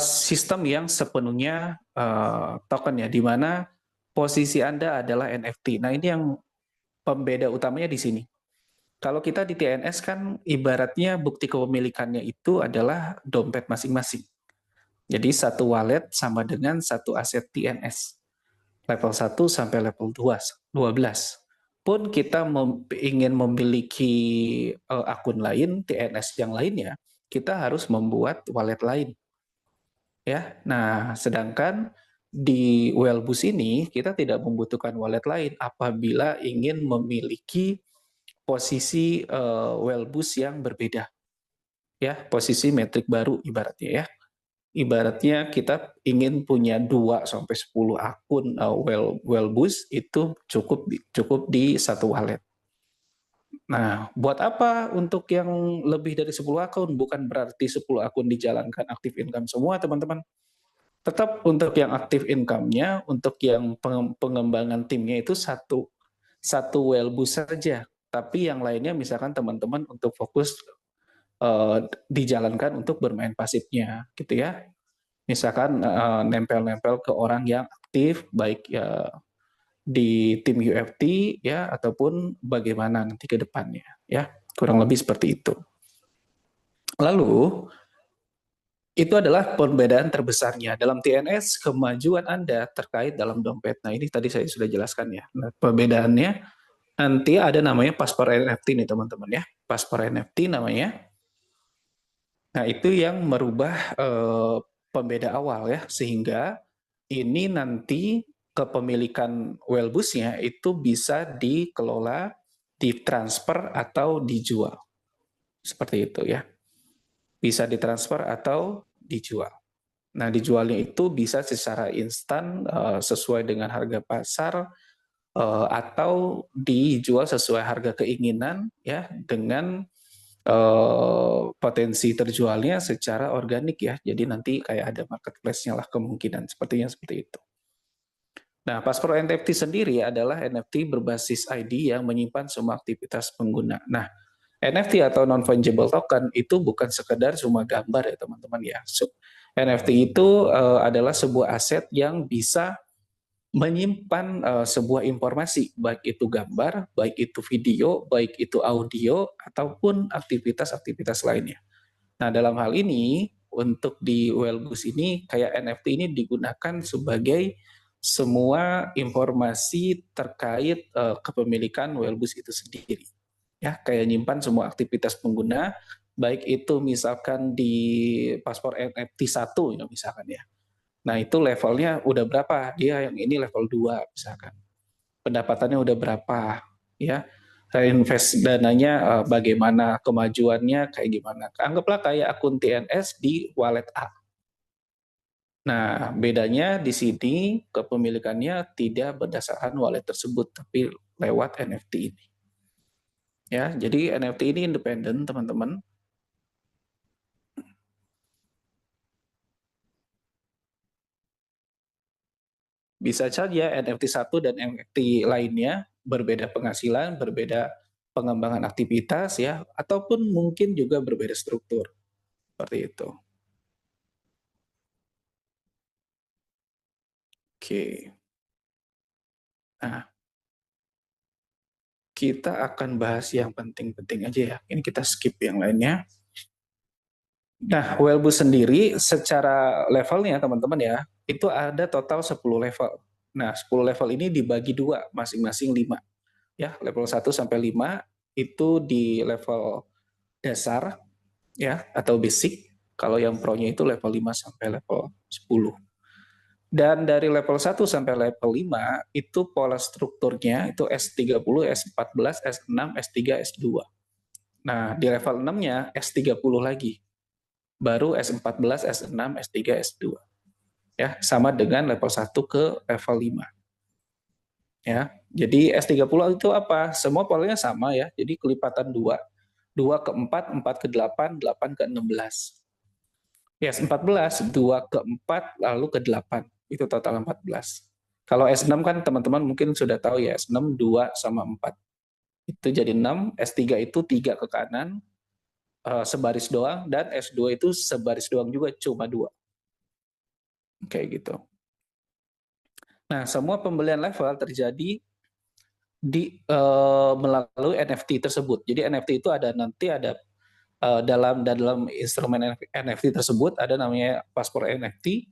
Sistem yang sepenuhnya token ya, di mana posisi Anda adalah NFT. Nah, ini yang pembeda utamanya di sini. Kalau kita di TNS kan ibaratnya bukti kepemilikannya itu adalah dompet masing-masing. Jadi satu wallet sama dengan satu aset TNS. Level 1 sampai level 12. Pun kita ingin memiliki akun lain, TNS yang lainnya, kita harus membuat wallet lain. Ya, nah sedangkan di Wellbus ini kita tidak membutuhkan wallet lain apabila ingin memiliki posisi Wellbus yang berbeda, ya posisi metrik baru ibaratnya ya. Ibaratnya kita ingin punya 2 sampai 10 akun Wellbus itu cukup di satu wallet. Nah, buat apa untuk yang lebih dari 10 akun? Bukan berarti 10 akun dijalankan aktif income semua, teman-teman. Tetap untuk yang aktif income-nya, untuk yang pengembangan timnya itu satu Wellbus saja. Tapi yang lainnya misalkan teman-teman untuk fokus dijalankan untuk bermain pasifnya, gitu ya. Misalkan nempel-nempel ke orang yang aktif, baik ya di tim UFT ya ataupun bagaimana nanti ke depannya ya. Kurang lebih seperti itu. Lalu itu adalah perbedaan terbesarnya. Dalam TNS, kemajuan Anda terkait dalam dompet. Nah, ini tadi saya sudah jelaskan ya. Nah, perbedaannya nanti ada namanya paspor NFT nih teman-teman ya. Paspor NFT namanya. Nah, itu yang merubah pembeda awal ya. Sehingga ini nanti kepemilikan Wellbusnya itu bisa dikelola, ditransfer, atau dijual. Seperti itu ya. Bisa ditransfer atau dijual. Nah, dijualnya itu bisa secara instan sesuai dengan harga pasar atau dijual sesuai harga keinginan ya dengan potensi terjualnya secara organik ya. Jadi nanti kayak ada marketplace-nya lah kemungkinan sepertinya seperti itu. Nah, paspor NFT sendiri adalah NFT berbasis ID yang menyimpan semua aktivitas pengguna. Nah, NFT atau non-fungible token itu bukan sekedar cuma gambar ya teman-teman ya. NFT itu adalah sebuah aset yang bisa menyimpan sebuah informasi, baik itu gambar, baik itu video, baik itu audio, ataupun aktivitas-aktivitas lainnya. Nah, dalam hal ini, untuk di Wellbus ini, kayak NFT ini digunakan sebagai semua informasi terkait kepemilikan Wellbus itu sendiri. Ya, kayak nyimpan semua aktivitas pengguna, baik itu misalkan di paspor NFT 1 ya misalkan ya. Nah, itu levelnya udah berapa? Dia yang ini level 2 misalkan. Pendapatannya udah berapa ya. Reinvest dananya bagaimana, kemajuannya kayak gimana. Anggaplah kayak akun TNS di wallet A. Nah, bedanya di sini kepemilikannya tidak berdasarkan wallet tersebut, tapi lewat NFT ini. Ya, jadi NFT ini independen, teman-teman. Bisa saja NFT 1 dan NFT lainnya berbeda penghasilan, berbeda pengembangan aktivitas ya, ataupun mungkin juga berbeda struktur. Seperti itu. Oke. Nah, kita akan bahas yang penting-penting aja ya. Ini kita skip yang lainnya. Nah, Wellbus sendiri secara levelnya teman-teman ya, itu ada total 10 level. Nah, 10 level ini dibagi dua, masing-masing 5. Ya, level 1 sampai 5 itu di level dasar ya atau basic. Kalau yang pro-nya itu level 5 sampai level 10. Dan dari level 1 sampai level 5 itu pola strukturnya itu S30, S14, S6, S3, S2. Nah, di level 6-nya S30 lagi. Baru S14, S6, S3, S2. Ya, sama dengan level 1 ke level 5. Ya. Jadi S30 itu apa? Semua polanya sama ya. Jadi kelipatan 2. 2 ke 4, 4 ke 8, 8 ke 16. S14, 2 ke 4, lalu ke 8. Itu total 14. Kalau S6 kan teman-teman mungkin sudah tahu ya, S6 2 sama 4. Itu jadi 6, S3 itu 3 ke kanan, sebaris doang, dan S2 itu sebaris doang juga, cuma 2. kayak gitu. Nah, semua pembelian level terjadi melalui NFT tersebut. Jadi NFT itu nanti ada dalam instrumen NFT tersebut ada namanya paspor NFT,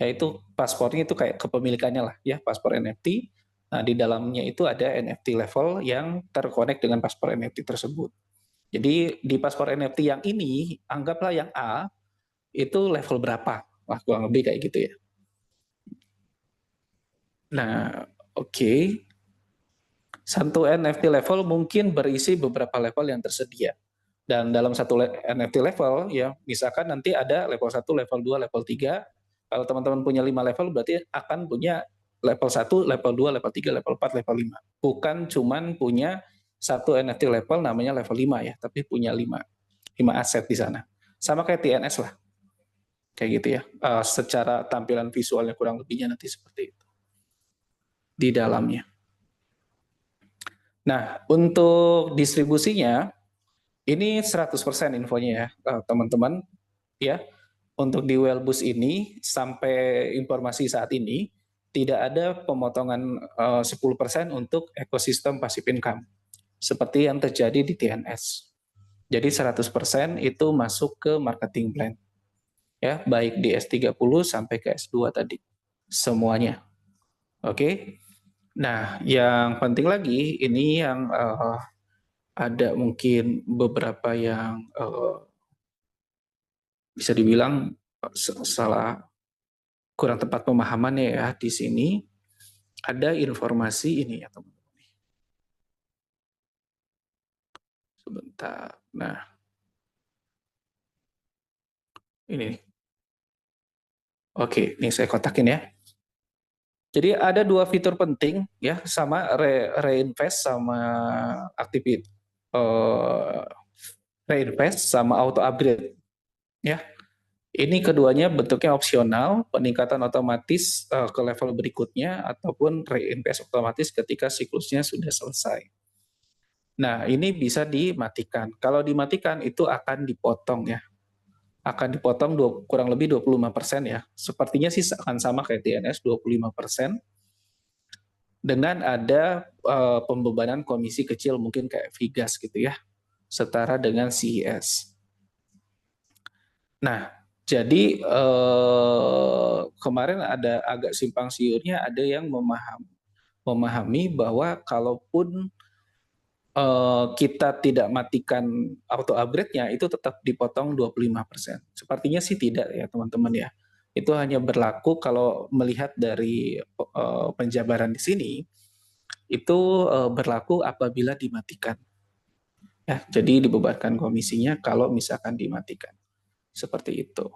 yaitu paspornya itu kayak kepemilikannya lah ya, paspor NFT. Nah, di dalamnya itu ada NFT level yang terkonek dengan paspor NFT tersebut. Jadi di paspor NFT yang ini, anggaplah yang A itu level berapa? Wah, kurang lebih kayak gitu ya. Nah, oke. Satu NFT level mungkin berisi beberapa level yang tersedia. Dan dalam satu NFT level, ya, misalkan nanti ada level 1, level 2, level 3. Kalau teman-teman punya 5 level, berarti akan punya level 1, level 2, level 3, level 4, level 5. Bukan cuman punya satu NFT level namanya level 5 ya, tapi punya 5 aset di sana. Sama kayak TNS lah, kayak gitu ya. Secara tampilan visualnya kurang lebihnya nanti seperti itu di dalamnya. Nah, untuk distribusinya, ini 100% infonya ya, teman-teman. Ya, untuk di Wellboost ini, sampai informasi saat ini, tidak ada pemotongan 10% untuk ekosistem passive income, seperti yang terjadi di TNS. Jadi 100% itu masuk ke marketing plan, ya, baik di S30 sampai ke S2 tadi, semuanya. Oke. Nah, yang penting lagi, ini yang ada mungkin beberapa yang bisa dibilang salah, kurang tepat pemahamannya ya di sini. Ada informasi ini ya teman-teman. Sebentar. Nah, ini. Oke, ini saya kotakin ya. Jadi ada dua fitur penting ya, sama reinvest sama aktivit reinvest sama auto upgrade ya. Ini keduanya bentuknya opsional, peningkatan otomatis ke level berikutnya ataupun reinvest otomatis ketika siklusnya sudah selesai. Nah, ini bisa dimatikan. Kalau dimatikan itu akan dipotong ya. Akan dipotong kurang lebih 25% ya. Sepertinya sih akan sama kayak TNS 25%, dengan ada pembebanan komisi kecil mungkin kayak Vigas gitu ya. Setara dengan CES. Nah, jadi kemarin ada agak simpang siurnya, ada yang memahami bahwa kalaupun kita tidak matikan auto upgrade-nya, itu tetap dipotong 25%. Sepertinya sih tidak ya teman-teman ya. Itu hanya berlaku kalau melihat dari penjabaran di sini, itu berlaku apabila dimatikan. Ya, jadi dibebankan komisinya kalau misalkan dimatikan. Seperti itu.